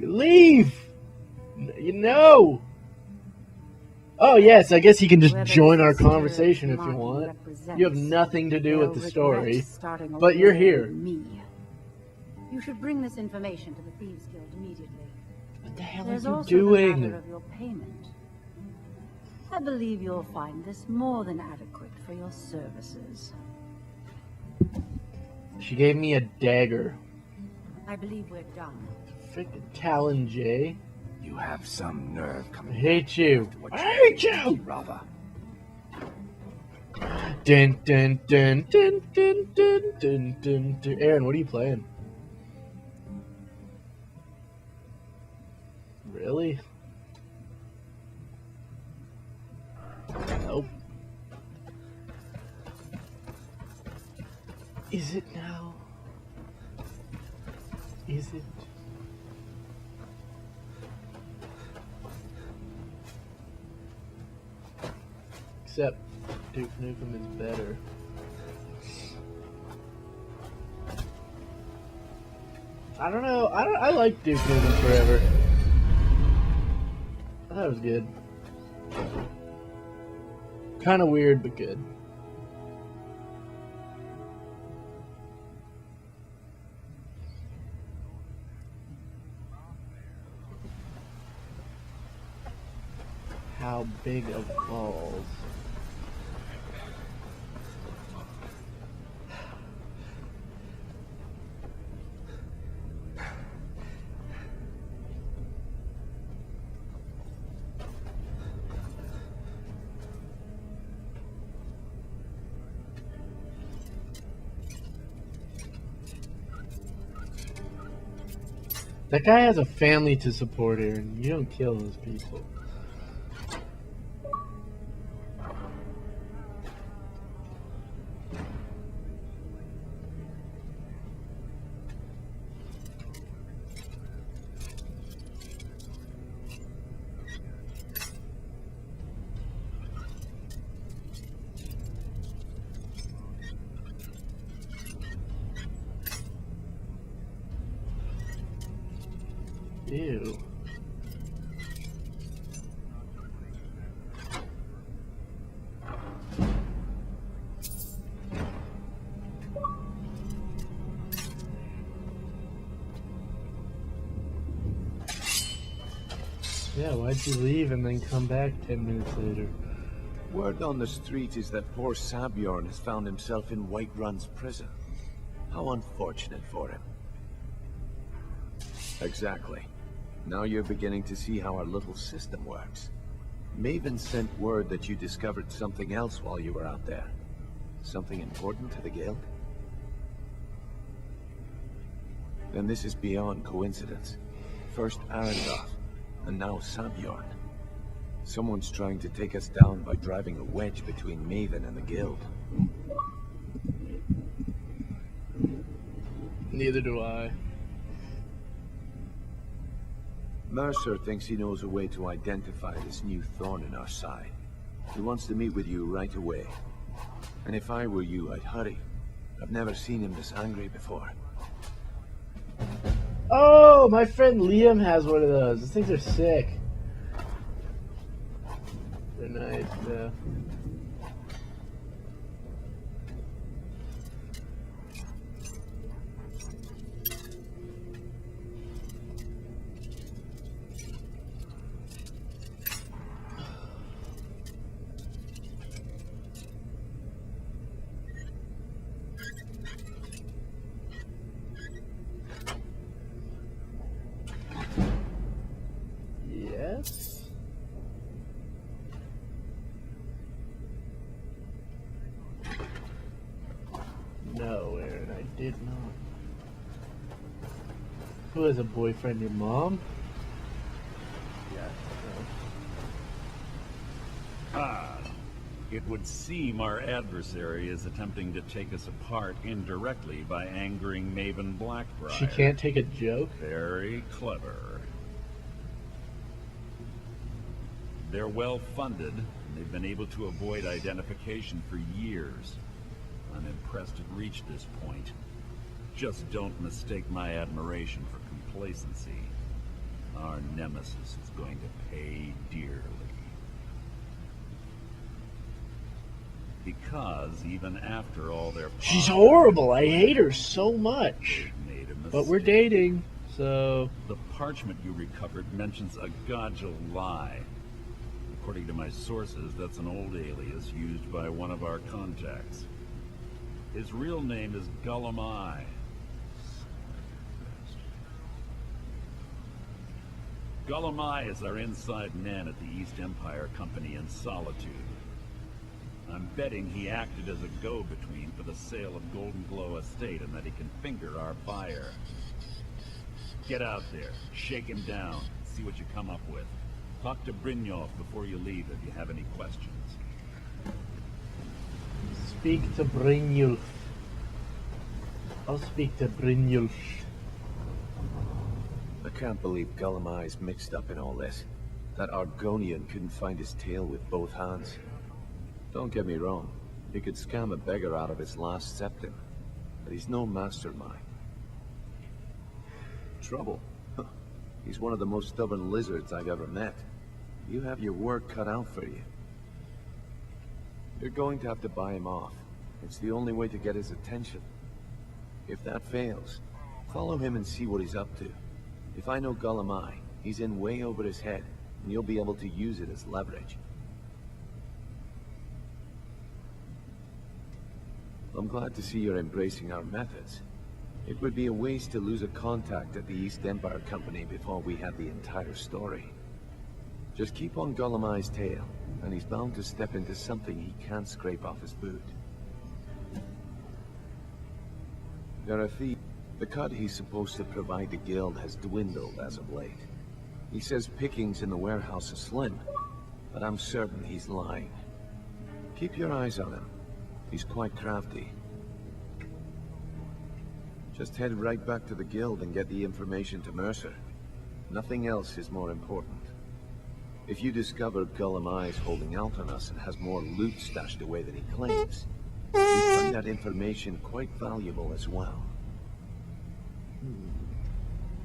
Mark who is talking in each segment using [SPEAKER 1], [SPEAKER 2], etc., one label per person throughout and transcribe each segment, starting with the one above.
[SPEAKER 1] Leave! You know! Oh yes, I guess you can just join our conversation if you want. You have nothing to do with the story, but you're here.
[SPEAKER 2] Me. You should bring this information to the Thieves Guild immediately.
[SPEAKER 1] What the hell
[SPEAKER 2] There's
[SPEAKER 1] are you
[SPEAKER 2] also
[SPEAKER 1] doing?
[SPEAKER 2] the matter of your payment. I believe you'll find this more than adequate for your services.
[SPEAKER 1] She gave me a dagger.
[SPEAKER 2] I believe we're done.
[SPEAKER 1] Frickin' Talon J.
[SPEAKER 3] You have some nerve
[SPEAKER 1] I
[SPEAKER 3] coming.
[SPEAKER 1] hate you. I hate you!
[SPEAKER 3] Brother.
[SPEAKER 1] Dun dun dun dun dun dun dun dun dun. Aaron, what are you playing? Really? Nope. Is it now? Is it? Except Duke Nukem is better. I don't know. I like Duke Nukem Forever. I thought it was good. Kind of weird, but good. How big of balls? That guy has a family to support here, and you don't kill those people. Ew. Yeah, why'd you leave and then come back 10 minutes later?
[SPEAKER 3] Word on the street is that poor Sabjorn has found himself in Whiterun's prison. How unfortunate for him. Exactly. Now you're beginning to see how our little system works. Maven sent word that you discovered something else while you were out there. Something important to the guild? Then this is beyond coincidence. First Arendar, and now Sabjorn. Someone's trying to take us down by driving a wedge between Maven and the guild.
[SPEAKER 1] Neither do I.
[SPEAKER 3] Mercer thinks he knows a way to identify this new thorn in our side. He wants to meet with you right away. And if I were you, I'd hurry. I've never seen him this angry before.
[SPEAKER 1] Oh, my friend Liam has one of those. Those things are sick. They're nice, yeah. Yes. No, Aaron, I did not. Who has a boyfriend? Your mom? Yeah.
[SPEAKER 4] It would seem our adversary is attempting to take us apart indirectly by angering Maven Blackbriar.
[SPEAKER 1] She can't take a joke?
[SPEAKER 4] Very clever. They're well funded, and they've been able to avoid identification for years. I'm impressed it reached this point. Just don't mistake my admiration for complacency. our nemesis is going to pay dearly. Because even after all their
[SPEAKER 1] She's horrible. I hate her so much.
[SPEAKER 4] made a mistake.
[SPEAKER 1] But we're dating, so...
[SPEAKER 4] The parchment you recovered mentions a Godja lie. According to my sources, that's an old alias used by one of our contacts. His real name is Gulamai. Gulamai is our inside man at the East Empire Company in Solitude. I'm betting he acted as a go-between for the sale of Golden Glow Estate and that he can finger our buyer. Get out there, shake him down, see what you come up with. Talk to Brynjolf before you leave if you have any questions.
[SPEAKER 1] Speak to Brynjolf. I'll speak to Brynjolf.
[SPEAKER 3] I can't believe Gulamai's mixed up in all this. That Argonian couldn't find his tail with both hands. Don't get me wrong, he could scam a beggar out of his last septim, but he's no mastermind. Trouble? He's one of the most stubborn lizards I've ever met. You have your work cut out for you. You're going to have to buy him off. It's the only way to get his attention. If that fails, follow him and see what he's up to. If I know Gulamai, he's in way over his head, and you'll be able to use it as leverage. I'm glad to see you're embracing our methods. It would be a waste to lose a contact at the East Empire Company before we had the entire story. Just keep on Gulamai's tail, and he's bound to step into something he can't scrape off his boot. There are thieves. The cut he's supposed to provide the guild has dwindled as of late. He says pickings in the warehouse are slim, but I'm certain he's lying. Keep your eyes on him. He's quite crafty. Just head right back to the guild and get the information to Mercer. Nothing else is more important. If you discover Gulamai's holding out on us and has more loot stashed away than he claims, you find that information quite valuable as well.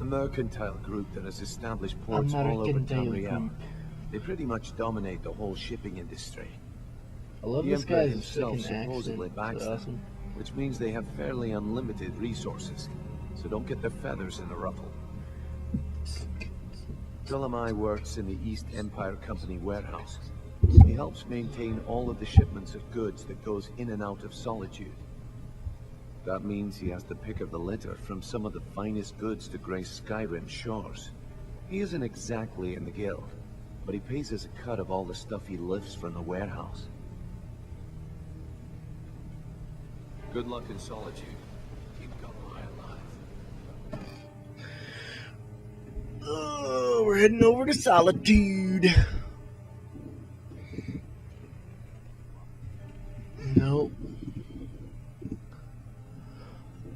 [SPEAKER 3] A mercantile group that has established ports all over Tamriel. They pretty much dominate the whole shipping industry.
[SPEAKER 1] I love
[SPEAKER 3] The
[SPEAKER 1] this
[SPEAKER 3] Emperor
[SPEAKER 1] guy's
[SPEAKER 3] himself
[SPEAKER 1] freaking
[SPEAKER 3] supposedly
[SPEAKER 1] accent.
[SPEAKER 3] backs
[SPEAKER 1] It's
[SPEAKER 3] them,
[SPEAKER 1] awesome.
[SPEAKER 3] which means they have fairly unlimited resources, so don't get their feathers in a ruffle. Gulamai works in the East Empire Company warehouse. He helps maintain all of the shipments of goods that goes in and out of Solitude. That means he has the pick of the litter from some of the finest goods to grace Skyrim shores. He isn't exactly in the guild, but he pays us a cut of all the stuff he lifts from the warehouse. Good luck in Solitude. Keep Gulamai alive.
[SPEAKER 1] Oh, we're heading over to Solitude. Nope.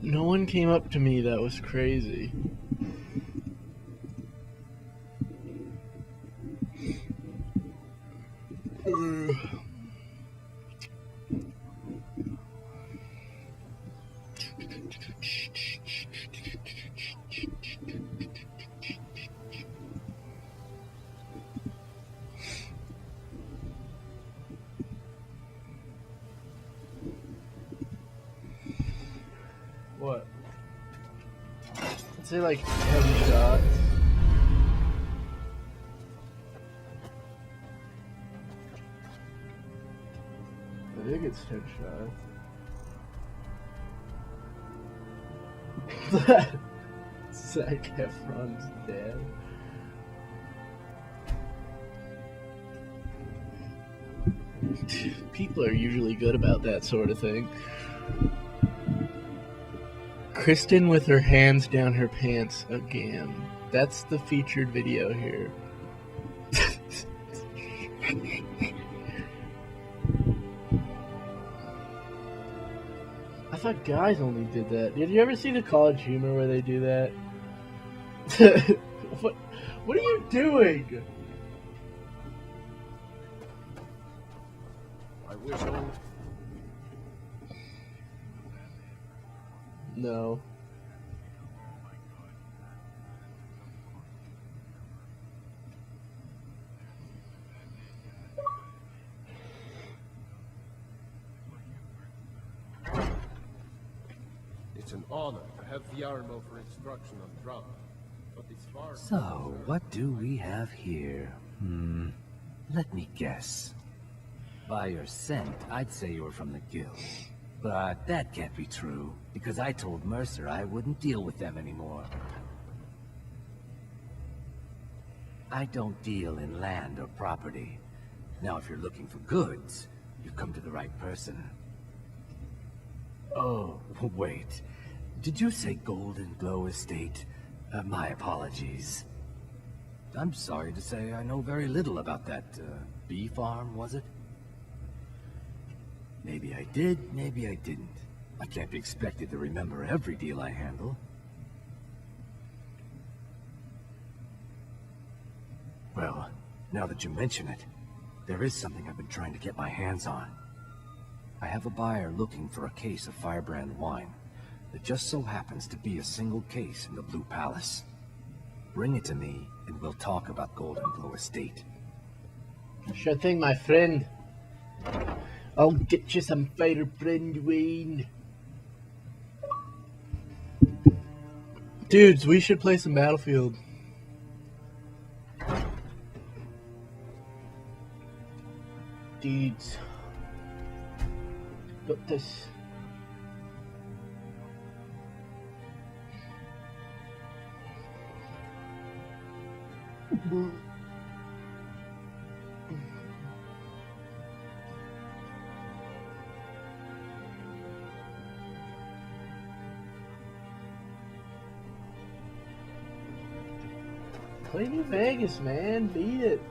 [SPEAKER 1] No one came up to me that was crazy. What? I'd say like 10 shots. I think it's 10 shots. Zac Efron's dad. People are usually good about that sort of thing. Kristen with her hands down her pants again. That's the featured video here. I thought guys only did that. Did you ever see the College Humor where they do that? What are you doing?
[SPEAKER 3] I wish only...
[SPEAKER 1] No.
[SPEAKER 5] an honor to have Yarmo for instruction on drum. But as far as
[SPEAKER 6] So, what do we have here? Let me guess. By your scent, I'd say you were from the guild. But that can't be true, because I told Mercer I wouldn't deal with them anymore. I don't deal in land or property. Now, if you're looking for goods, you've come to the right person. Oh, wait. Did you say Golden Glow Estate? My apologies. I'm sorry to say I know very little about that, bee farm, was it? Maybe I did, maybe I didn't. I can't be expected to remember every deal I handle. Well, now that you mention it, there is something I've been trying to get my hands on. I have a buyer looking for a case of Firebrand wine that just so happens to be a single case in the Blue Palace. Bring it to me, and we'll talk about Golden Glow Estate.
[SPEAKER 1] Sure thing, my friend. I'll get you some Firebrand wine. Dudes, we should play some Battlefield. Dudes. Got this. Play New Vegas, man. Beat it.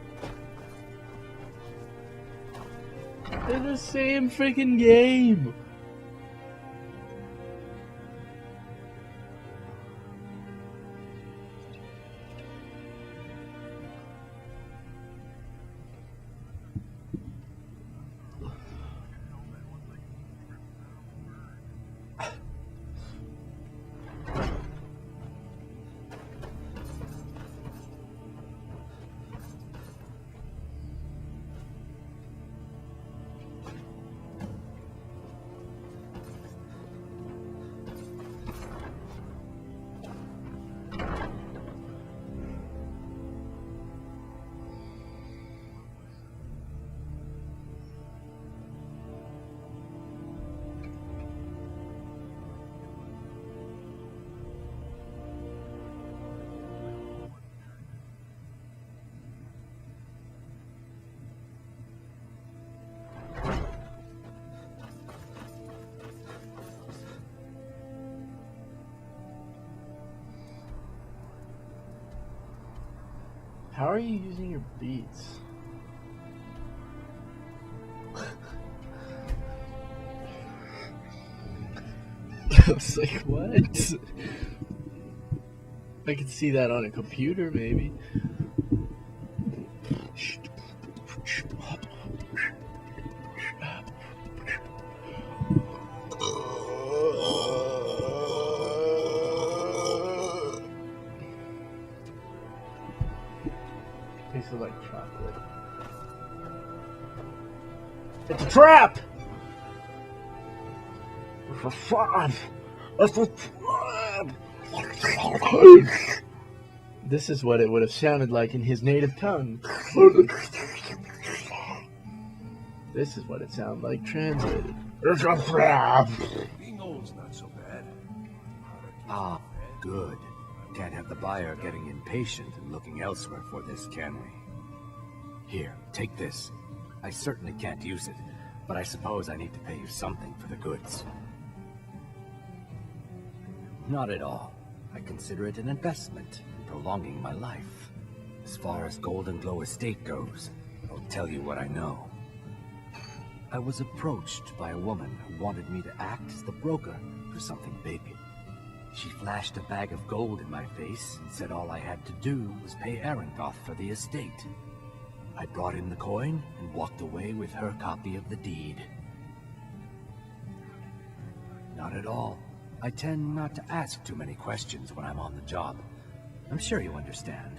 [SPEAKER 1] They're the same freaking game. How are you using your beats? I was like, what? I could see that on a computer, maybe. Tastes like chocolate. It's a trap! It's a trap! It's a trap! This is what it would have sounded like in his native tongue. This is what it sounded like translated. It's a trap!
[SPEAKER 3] Being old's not so bad.
[SPEAKER 6] Ah, good. Can't have the buyer getting impatient and looking elsewhere for this, can we? Here, take this. I certainly can't use it, but I suppose I need to pay you something for the goods. Not at all. I consider it an investment in prolonging my life. As far as Golden Glow Estate goes, I'll tell you what I know. I was approached by a woman who wanted me to act as the broker for something big. She flashed a bag of gold in my face and said all I had to do was pay Arengoth for the estate. I brought in the coin and walked away with her copy of the deed. Not at all. I tend not to ask too many questions when I'm on the job. I'm sure you understand.